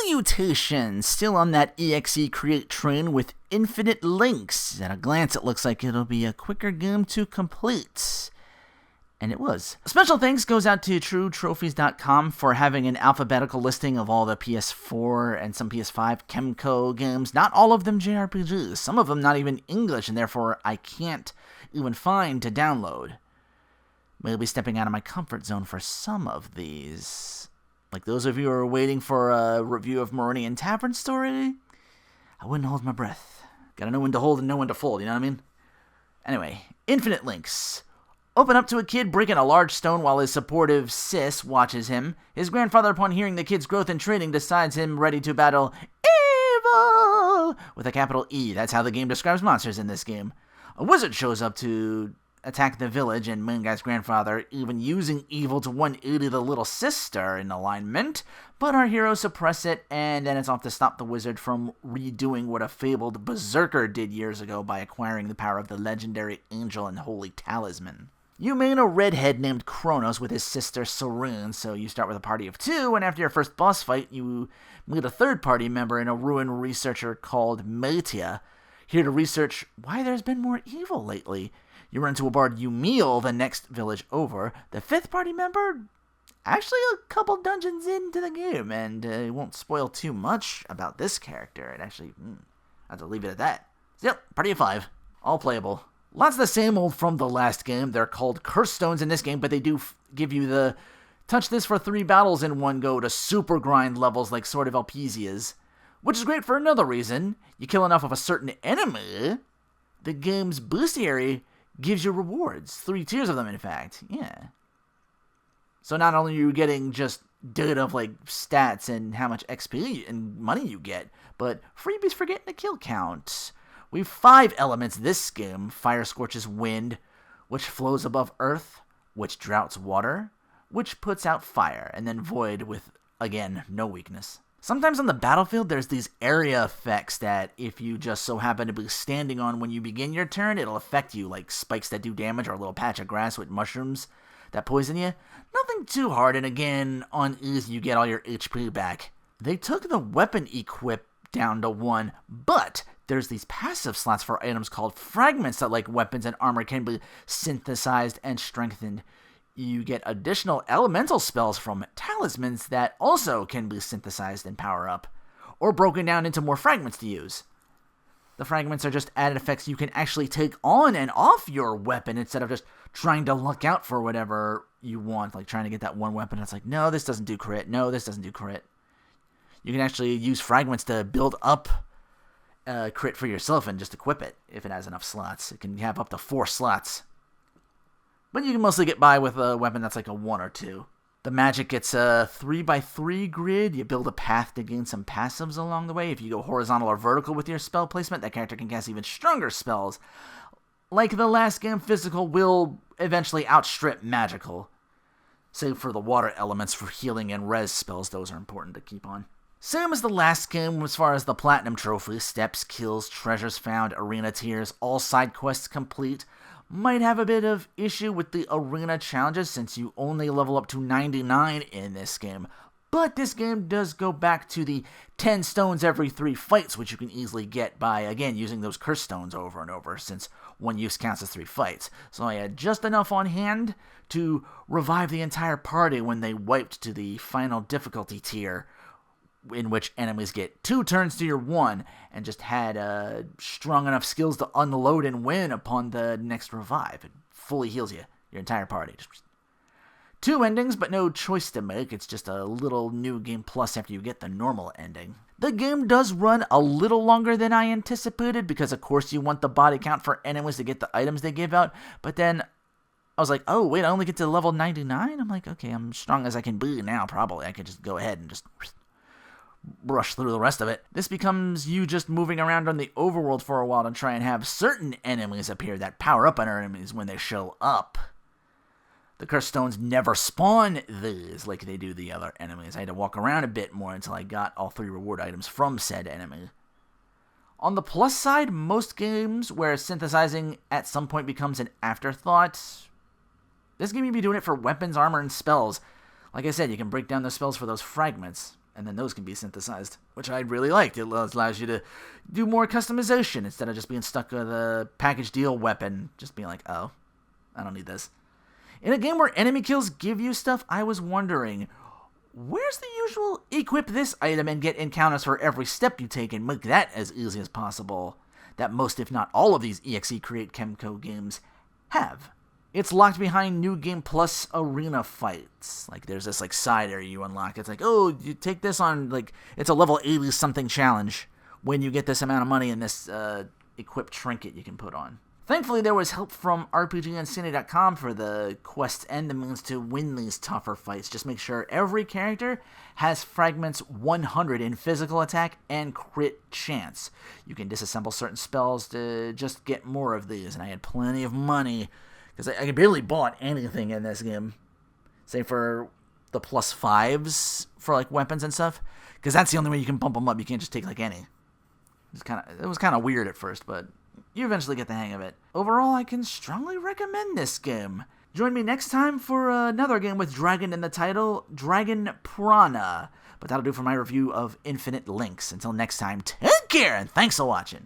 Salutations! Still on that EXE-Create train with infinite links. At a glance, it looks like it'll be a quicker game to complete. And it was. Special thanks goes out to TrueTrophies.com for having an alphabetical listing of all the PS4 and some PS5 Kemco games. Not all of them JRPGs. Some of them not even English, and therefore I can't even find to download. Maybe stepping out of my comfort zone for some of these. Like those of you who are waiting for a review of Meridian Tavern Story, I wouldn't hold my breath. Gotta know when to hold and know when to fold, you know what I mean? Anyway, infinite links. Open up to a kid breaking a large stone while his supportive sis watches him. His grandfather, upon hearing the kid's growth and training, decides him ready to battle evil with a capital E. That's how the game describes monsters in this game. A wizard shows up to attack the village, and main guy's grandfather even using evil to 180 the little sister in alignment, but our heroes suppress it, and then it's off to stop the wizard from redoing what a fabled berserker did years ago by acquiring the power of the legendary angel and holy talisman. You main a redhead named Kronos with his sister Serene, so you start with a party of 2, and after your first boss fight, you meet a third party member and a ruined researcher called Matia, here to research why there's been more evil lately. You run into a bard Yumiel the next village over. The fifth party member, actually a couple dungeons into the game, and it won't spoil too much about this character. It actually, I have to leave it at that. So, yep, party of 5, all playable. Lots of the same old from the last game. They're called curse stones in this game, but they do give you the touch this for 3 battles in one go to super grind levels like Sword of Elpisia's, which is great for another reason. You kill enough of a certain enemy, the game's bestiary gives you rewards. 3 tiers of them, in fact. Yeah. So not only are you getting just data of like stats and how much XP and money you get, but freebies for getting a kill count. We have 5 elements this game. Fire scorches wind, which flows above earth, which droughts water, which puts out fire, and then void with, again, no weakness. Sometimes on the battlefield, there's these area effects that if you just so happen to be standing on when you begin your turn, it'll affect you, like spikes that do damage or a little patch of grass with mushrooms that poison you. Nothing too hard, and again, on ease, you get all your HP back. They took the weapon equip down to 1, but there's these passive slots for items called fragments that, like weapons and armor, can be synthesized and strengthened. You get additional elemental spells from talismans that also can be synthesized and power up, or broken down into more fragments to use. The fragments are just added effects you can actually take on and off your weapon instead of just trying to luck out for whatever you want, like trying to get that one weapon. It's like, no, this doesn't do crit. No, this doesn't do crit. You can actually use fragments to build up crit for yourself and just equip it if it has enough slots. It can have up to 4 slots. But you can mostly get by with a weapon that's like a 1 or 2. The magic gets a 3x3 grid. You build a path to gain some passives along the way. If you go horizontal or vertical with your spell placement, that character can cast even stronger spells. Like the last game, physical will eventually outstrip magical. Save for the water elements for healing and res spells, those are important to keep on. Same as the last game as far as the platinum trophy, steps, kills, treasures found, arena tiers, all side quests complete. Might have a bit of issue with the arena challenges since you only level up to 99 in this game. But this game does go back to the 10 stones every 3 fights, which you can easily get by, again, using those curse stones over and over, since one use counts as 3 fights. So I had just enough on hand to revive the entire party when they wiped to the final difficulty tier, in which enemies get 2 turns to your 1, and just had strong enough skills to unload and win upon the next revive. It fully heals you, your entire party. Just 2 endings, but no choice to make. It's just a little new game plus after you get the normal ending. The game does run a little longer than I anticipated, because of course you want the body count for enemies to get the items they give out, but then I was like, oh wait, I only get to level 99? I'm like, okay, I'm strong as I can be now, probably. I could just go ahead and just brush through the rest of it. This becomes you just moving around on the overworld for a while to try and have certain enemies appear that power up on enemies when they show up. The curse stones never spawn these like they do the other enemies. I had to walk around a bit more until I got all 3 reward items from said enemy. On the plus side, most games where synthesizing at some point becomes an afterthought, this game you'd be doing it for weapons, armor, and spells. Like I said, you can break down the spells for those fragments. and then those can be synthesized, which I really liked. It allows you to do more customization instead of just being stuck with a package deal weapon, just being like, oh, I don't need this. In a game where enemy kills give you stuff, I was wondering, where's the usual equip this item and get encounters for every step you take and make that as easy as possible that most, if not all, of these EXE-Create Kemco games have? It's locked behind New Game Plus arena fights. Like, there's this, like, side area you unlock. It's like, oh, you take this on, like, it's a level 80-something challenge when you get this amount of money and this equipped trinket you can put on. Thankfully, there was help from RPGinsane.com for the quests and the means to win these tougher fights. Just make sure every character has fragments 100 in physical attack and crit chance. You can disassemble certain spells to just get more of these, and I had plenty of money because I barely bought anything in this game, say for the +5s for like weapons and stuff, because that's the only way you can bump them up. You can't just take like any. It was kind of weird at first, but you eventually get the hang of it. Overall, I can strongly recommend this game. Join me next time for another game with Dragon in the title, Dragon Piranha. But that'll do for my review of Infinite Links. Until next time, take care and thanks for watching.